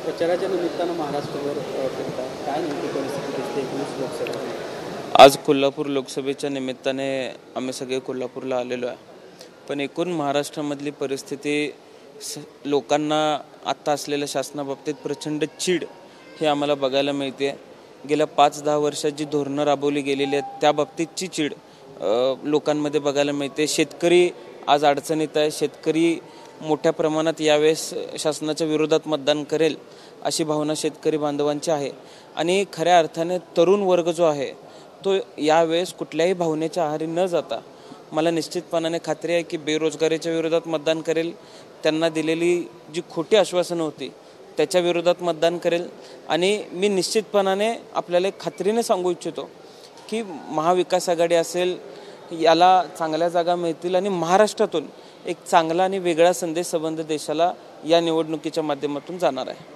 प्रचाराच्या निमित्तानं महाराष्ट्रभर फिरतात, काय नेमकी परिस्थिती दिसते 19 लोकसभा? आज कोल्हापूर लोकसभेच्या निमित्ताने आम्ही सगळे कोल्हापूरला आलेलो आहे. पण एकूण महाराष्ट्रामधली परिस्थिती लोकांना आत्ता असलेल्या शासनाबाबतीत प्रचंड चीड हे आम्हाला बघायला मिळते. गेल्या 5-10 वर्षात जी धोरणं राबवली गेलेली आहेत त्या बाबतीतची चीड लोकांमध्ये बघायला मिळते. शेतकरी आज अडचणीत आहे. शेतकरी मोठ्या प्रमाणात यावेळेस शासनाच्या विरोधात मतदान करेल अशी भावना शेतकरी बांधवांची आहे. आणि खऱ्या अर्थाने तरुण वर्ग जो आहे तो यावेळेस कुठल्याही भावनेच्या आहारी न जाता मला निश्चितपणाने खात्री आहे की बेरोजगारीच्या विरोधात मतदान करेल. त्यांना दिलेली जी खोटी आश्वासनं होती त्याच्या विरोधात मतदान करेल. आणि मी निश्चितपणाने आपल्याला एक खात्रीने सांगू इच्छितो की महाविकास आघाडी असेल याला चांगल्या जागा मिळतील आणि महाराष्ट्रातून एक चांगला आणि वेगळा संदेश संबंध देशाला या निवडणुकीच्या माध्यमातून जाणार आहे.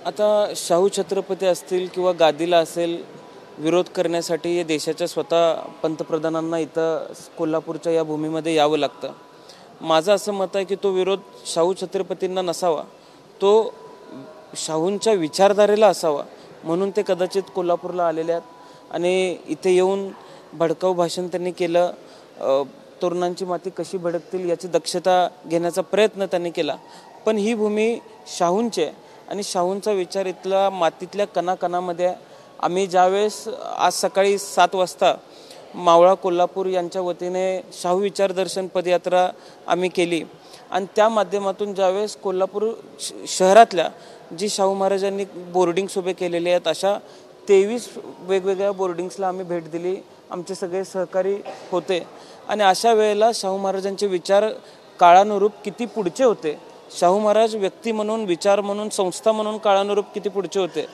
आता शाहू छत्रपती असतील किंवा गादीला असेल विरोध करण्यासाठी या देशाच्या स्वतः पंतप्रधानांना इथं कोल्हापूरच्या या भूमीमध्ये यावं लागतं. माझं असं मत आहे की तो विरोध शाहू छत्रपतींना नसावा, तो शाहूंच्या विचारधारेला असावा. म्हणून ते कदाचित कोल्हापूरला आलेले आहेत आणि इथे येऊन भडकाऊ भाषण त्यांनी केलं. तरुणांची माती कशी भडकतील याची दक्षता घेण्याचा प्रयत्न त्यांनी केला. पण ही भूमी शाहूंची आहे आणि शाहूंचा विचार इथला मातीतल्या कणाकणामध्ये आहे. आम्ही ज्यावेळेस आज सकाळी 7 वाजता मावळा कोल्हापूर यांच्या वतीने शाहू विचार दर्शन पदयात्रा आम्ही केली आणि त्या माध्यमातून ज्यावेळेस कोल्हापूर शहरातल्या जी शाहू महाराजांनी बोर्डिंग्स उभे केलेले आहेत अशा 23 वेगवेगळ्या बोर्डिंग्सला आम्ही भेट दिली. आमचे सगळे सहकारी होते आणि अशा वेळेला शाहू महाराजांचे विचार काळानुरूप किती पुढचे होते, शाहू महाराज व्यक्ती म्हणून, विचार म्हणून, संस्था म्हणून काळानुरूप किती पुढचे होते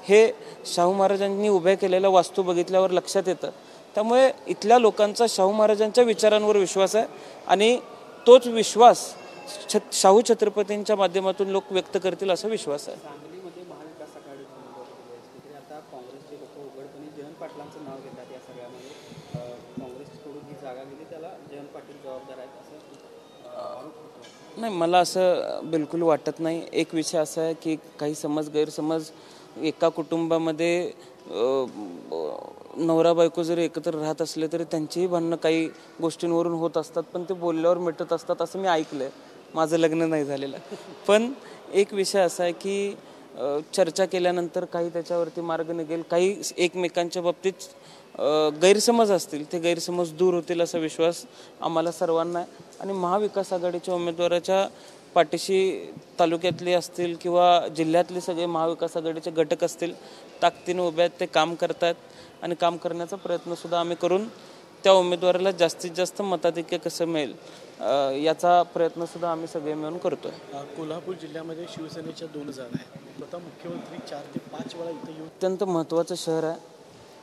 हे शाहू महाराजांनी उभ्या केलेल्या वास्तू बघितल्यावर लक्षात येतं. त्यामुळे इथल्या लोकांचा शाहू महाराजांच्या विचारांवर विश्वास आहे आणि तोच विश्वास शाहू छत्रपतींच्या माध्यमातून लोक व्यक्त करतील असा विश्वास आहे. सांगलीमध्ये महाविकास आघाडी आता काँग्रेसचे लोक उघडपणे जयंत पाटलांचं नाव घेतात. या सगळ्यामध्ये काँग्रेसकडून ही जागा गेली त्याला जयंत पाटील जबाबदार आहेत असं नाही, मला असं बिलकुल वाटत नाही. एक विषय असा आहे की काही गैरसमज एका कुटुंबामध्ये नवरा बायको जरी एकत्र राहत असले तरी त्यांचीही भांडणं काही गोष्टींवरून होत असतात, पण ते बोलल्यावर मिटत असतात असं मी ऐकलं आहे. माझं लग्न नाही झालेलं. पण एक विषय असा आहे की चर्चा केल्यानंतर काही त्याच्यावरती मार्ग निघेल. काही एकमेकांच्या बाबतीत गैरसमज असतील ते गैरसमज दूर होतील असा विश्वास आम्हाला सर्वांना आहे. आणि महाविकास आघाडीच्या उमेदवाराच्या पाठीशी तालुक्यातले असतील किंवा जिल्ह्यातले सगळे महाविकास आघाडीचे घटक असतील ताकदीने उभे आहेत. ते काम करतात आणि काम करण्याचा प्रयत्नसुद्धा आम्ही करून त्या उमेदवाराला जास्तीत जास्त मताधिक्य कसं मिळेल याचा प्रयत्नसुद्धा आम्ही सगळे मिळून करतोय. कोल्हापूर जिल्ह्यामध्ये शिवसेनेच्या 2 जागा आहेत. स्वतः मुख्यमंत्री 4 ते 5 वेळा इथे येऊन अत्यंत महत्त्वाचं शहर आहे.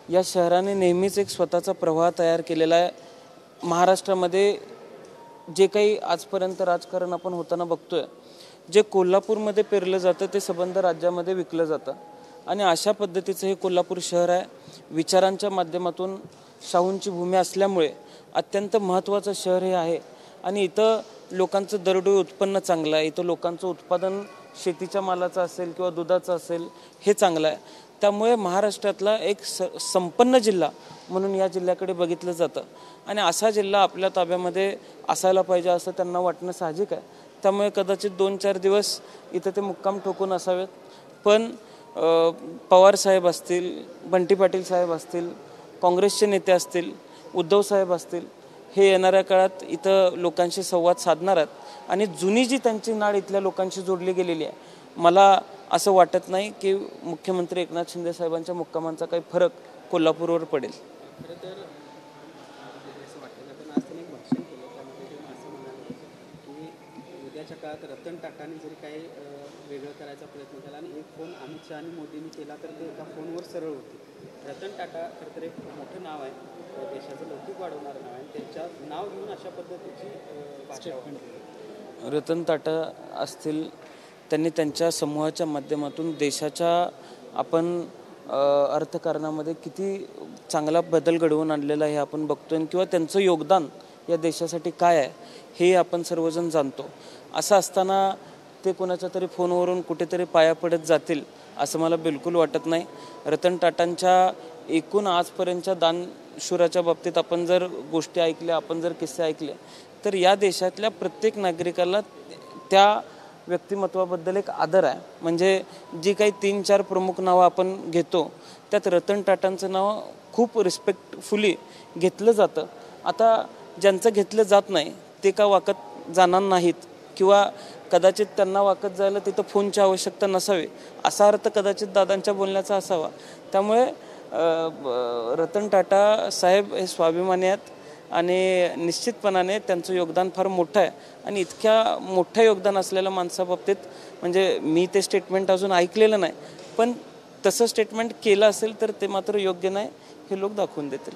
या शहराने नेहमीच एक स्वतःचा प्रवाह तयार केलेला आहे. महाराष्ट्रामध्ये जे काही आजपर्यंत राजकारण आपण होताना बघतोय, जे कोल्हापूरमध्ये पेरलं जातं ते संबंध राज्यामध्ये विकलं जातं आणि अशा पद्धतीचं हे कोल्हापूर शहर आहे. विचारांच्या माध्यमातून शाहूंची भूमी असल्यामुळे अत्यंत महत्त्वाचं शहर हे आहे. आणि इथं लोकांचं दरडोई उत्पन्न चांगलं आहे. इथं लोकांचं उत्पादन शेतीच्या मालाचं असेल किंवा दुधाचं असेल हे चांगलं आहे. त्यामुळे महाराष्ट्रातला एक संपन्न जिल्हा म्हणून या जिल्ह्याकडे बघितलं जातं आणि असा जिल्हा आपल्या ताब्यामध्ये असायला पाहिजे असं त्यांना वाटणं साहजिक आहे. त्यामुळे कदाचित 2-4 दिवस इथं ते मुक्काम ठोकून असावेत. पण पवार साहेब असतील, बंटी पाटील साहेब असतील, काँग्रेसचे नेते असतील, उद्धव साहेब असतील, हे येणाऱ्या काळात इथं लोकांशी संवाद साधणार आहेत आणि जुनी जी त्यांची नाळ इथल्या लोकांशी जोडली गेलेली आहे. मला असं वाटत नाही की मुख्यमंत्री एकनाथ शिंदे साहेबांच्या मुक्कामांचा काही फरक कोल्हापूरवर पडेल. खरं तर असं वाटतं पण आज त्यांनी एक भाषण केलं त्यामध्ये ते असं म्हणाले की उद्याच्या काळात रतन टाटाने जरी काही वेगळं करायचा प्रयत्न केला आणि एक फोन अमित शहा आणि मोदींनी केला तर ते एका फोनवर सरळ होते. रतन टाटा खरं तर एक मोठं नाव आहे, देशाचं लौकिक वाढवणारं नाव आहे. त्यांचं नाव घेऊन अशा पद्धतीची भाषा रतन टाटा असतील, त्यांनी त्यांच्या समूहाच्या माध्यमातून देशाच्या आपण अर्थकारणामध्ये किती चांगला बदल घडवून आणलेला आहे आपण बघतोय किंवा त्यांचं योगदान या देशासाठी काय आहे हे आपण सर्वजण जाणतो. असं असताना ते कोणाच्या तरी फोनवरून कुठेतरी पाया पडत जातील असं मला बिलकुल वाटत नाही. रतन टाटांच्या एकूण आजपर्यंतच्या दानशूराच्या बाबतीत आपण जर गोष्टी ऐकल्या, आपण जर किस्से ऐकले, तर या देशातल्या प्रत्येक नागरिकाला त्या व्यक्तिमत्वाबद्दल एक आदर आहे. म्हणजे जी काही 3-4 प्रमुख नावं आपण घेतो त्यात रतन टाटांचं नाव खूप रिस्पेक्टफुली घेतलं जातं. आता ज्यांचं घेतलं जात नाही ते का वाकत जाणार नाहीत किंवा कदाचित त्यांना वाकत जायला तिथं फोनची आवश्यकता नसावी असा अर्थ कदाचित दादांच्या बोलण्याचा असावा. त्यामुळे रतन टाटा साहेब हे स्वाभिमानी आहेत आणि निश्चितपणाने त्यांचं योगदान फार मोठं आहे. आणि इतक्या मोठं योगदान असलेल्या माणसाबाबतीत म्हणजे मी ते स्टेटमेंट अजून ऐकलेलं नाही, पण तसं स्टेटमेंट केलं असेल तर ते मात्र योग्य नाही हे लोक दाखवून देतील.